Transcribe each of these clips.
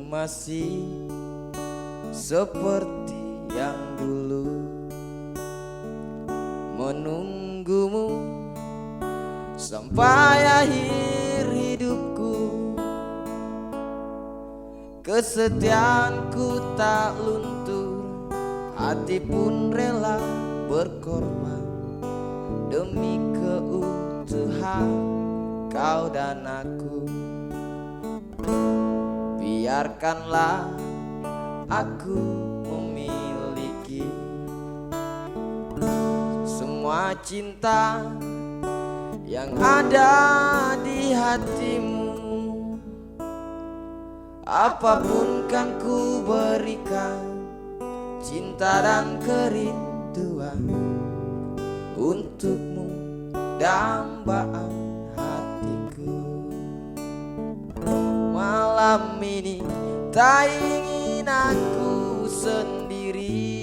masih seperti yang dulu, menunggumu sampai akhir hidupku. Kesetiaanku tak luntur, hati pun rela berkorban demi keutuhan kau dan aku. Biarkanlah aku memiliki semua cinta yang ada di hatimu. Apapun kan ku berikan, cinta dan kerinduan untukmu, dambaan hatiku. Malam ini tak ingin aku sendiri,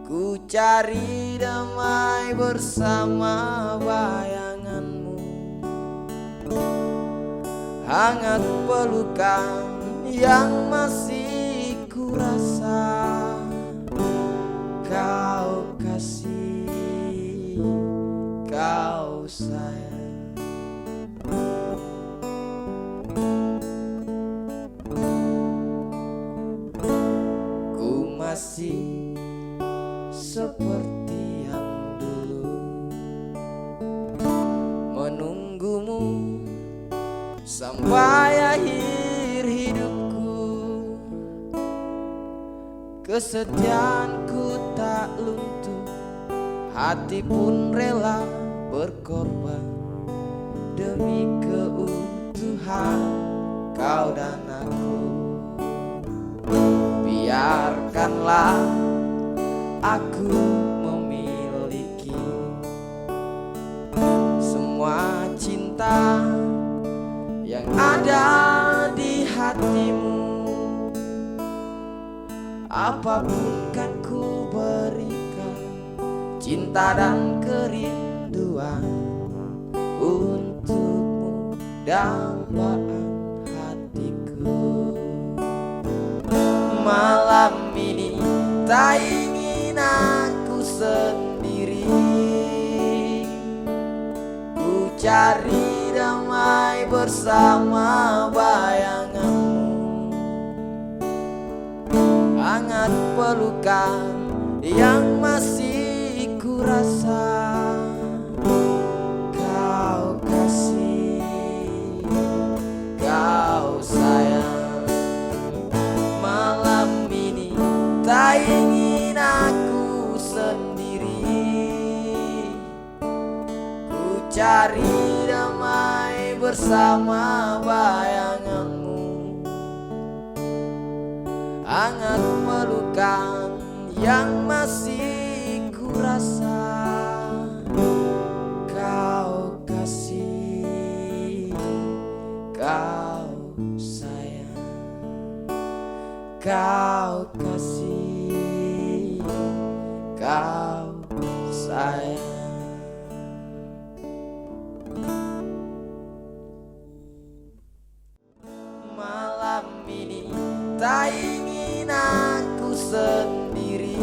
ku cari damai bersama bayanganmu. Hangat pelukan yang masih ku rasa, kau kasih, kau sayang. Ku masih seperti yang dulu, menunggumu sampai akhir hidupku. Kesetiaanku tak luntur, hati pun rela berkorban demi keutuhan kau dan aku. Biarkanlah aku memiliki semua cinta yang ada di hatimu. Apapun kan ku berikan, cinta dan kerinduan untukmu, dambaan hatiku. Malam ini tak ingin aku sendiri, ku cari damai bersama bayanganmu. Hangat pelukan yang masih ku rasa, kau kasih, kau sayang. Malam ini tak ingin aku sendiri, ku cari damai bersama bayanganmu. Hangat pelukan yang masih ku rasa, kau kasih, kau sayang. Kau kasih, kau sayang. Malam ini tak ingin aku sendiri,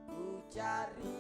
ku cari